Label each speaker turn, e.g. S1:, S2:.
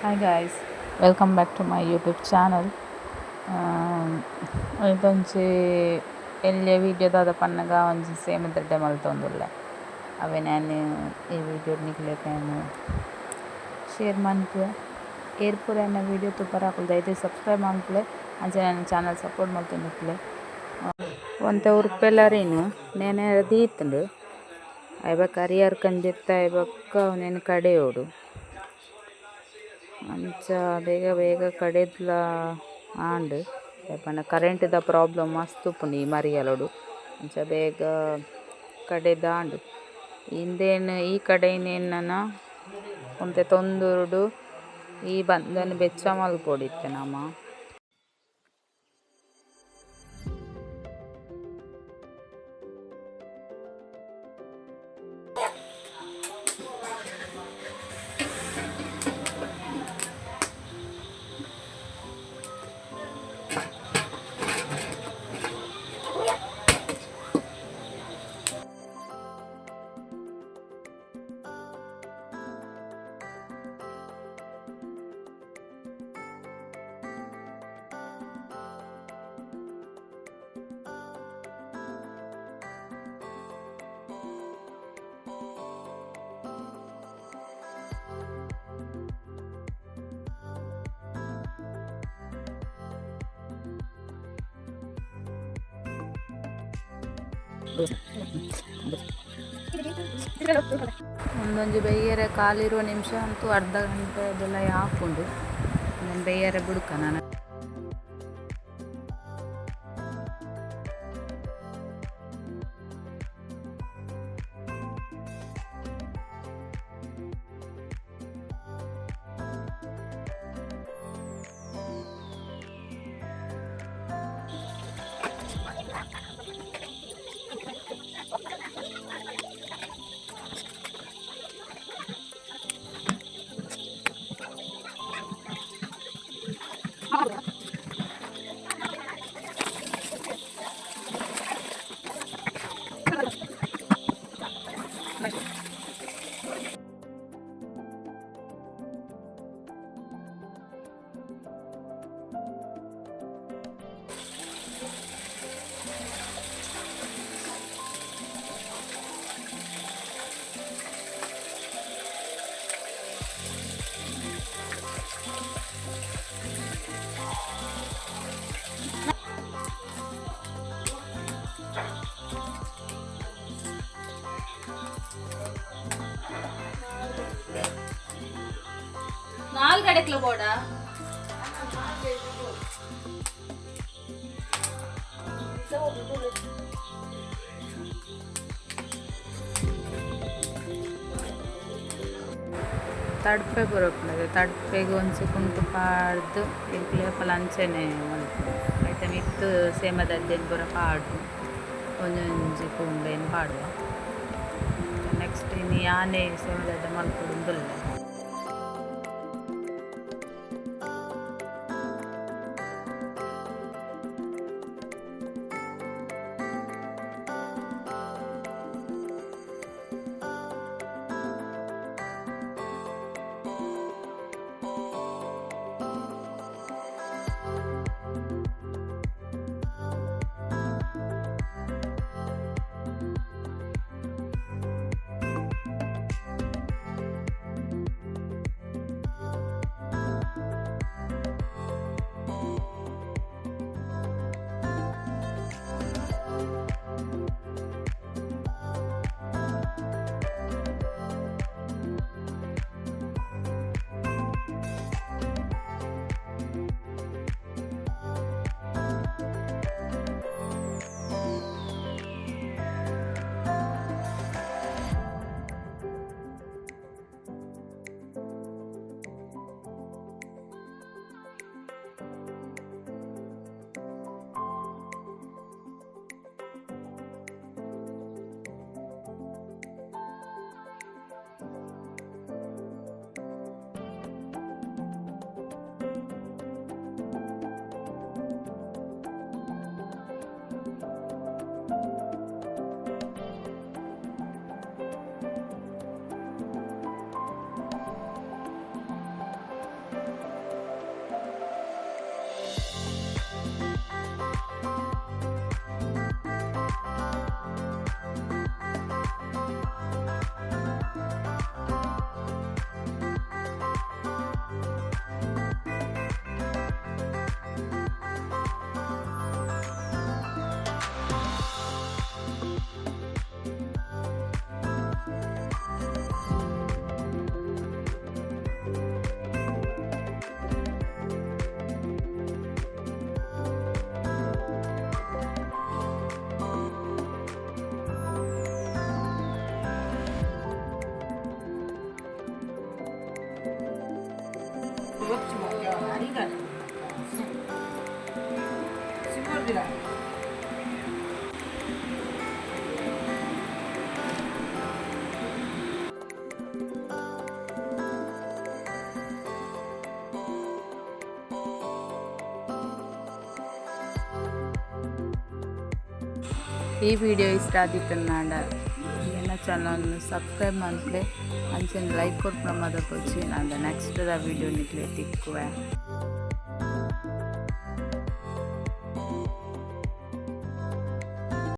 S1: Hi guys, welcome back to my YouTube channel. ಇದೊಂಜಿ ಎಲ್ಲಿಯ video ದಾದ ಪನ್ನಗ ಒಂಜಿ ಸೇಮದಡ್ಡೆ ಮಲ್ತೊಂದುಲ್ಲೆ ಅವೆ ನಾನು ಈ ವಿಡಿಯೋ ನಿಕ್ಲೆಗ್ ನಾನು ಶೇರ್ ಮನ್ಪುವೆ ಏರ್ಪುರ ಎನ್ನ ವೀಡಿಯೋ ತುಪ್ಪರ ಹಾಕುದು ದಯచేసి ಸಬ್ಸ್ಕ್ರೈಬ್ ಮನ್ಪುಲೆ ಅಂಚೆ ನನ್ನ ಚಾನಲ್ ಸಪೋರ್ಟ್ ಮಲ್ತೊಂದಿಪ್ಪುಲೆ ಒಂತೆ ಉರುಪೆಲ್ಲರೇನು ನೇನೆ ದೀತುಂಡು ಐಬಕ್ಕ ಅರಿಯರ್ ಕಂದಿತ್ತ ಐಬಕ್ಕ నేను ಕಡೆಯೋಡು ಅಂಚ ಬೇಗ ಬೇಗ ಕಡೆದ್ಲ ಆಂಡ್ ಯಾಪಂಡ ಕರೆಂಟ್ದ ಪ್ರಾಬ್ಲಮ್ ಮಸ್ತ್ ಉಪ್ಪುಂಡು ಈ ಮರಿಯಲೋಡು ಅಂಚ ಬೇಗ ಕಡೆದಾಂಡು ಇಂದೇನು ಈ ಕಡೆನೇನ ಒಂತೆ ತೊಂದುರುಡು ಈ ಬಂದನ್ನು ಬೆಚ್ಚ ಮಲ್ಪೊಡಿತ್ತೆ ನಮ್ಮ ಒಂದೊಂದು ಬೇಯರೆ ಕಾಲಿರುವ ನಿಮಿಷ ಅಂತೂ ಅರ್ಧ ಗಂಟೆ ಅದೆಲ್ಲ ಹಾಕೊಂಡು ನಾನು ಬೇಯರೆ ಬಿಡ್ಕ ನಾನು நாலு கடைக்குள்ள போடா ತಡ್ಪೆ ಬರೋಪ್ಲದೆ ತಡ್ಪೆಗೆ ಒಂಚೆ ಕುಂಟು ಪಾಡ್ದು ಇಡ್ಲಿ ಪಲಂಚೆನೆ ಆಯ್ತಾ ಮಿತ್ತು ಸೇಮದದ್ದೇನು ಬರೋ ಪಾಡು ಒಂಜೊಂಜಿ ಕುಂಬೇನು ಪಾಡುವ ನೆಕ್ಸ್ಟ್ ಇನ್ನು ಯಾನೇ ಸೇಮದಡ್ಡೆ ಮಲ್ಪೊಡುಂದುಲ್ಲ ಈ ವಿಡಿಯೋ ಇಷ್ಟ ಆದಿತ್ತು ನಾಡ ನನ್ನ ಚಾನಲ್ನ ಸಬ್ಸ್ಕ್ರೈಬ್ ಮಾಡ್ಲಿ ಅಂಚೆನ ಲೈಕ್ ಕೊಟ್ಟು ಪ್ರಮಾದ ಕೊಚ್ಚಿ ನಾನು ನೆಕ್ಸ್ಟ್ ವಿಡಿಯೋ ನಿಕ್ಲೆ ತಿಕ್ಕುವೆ.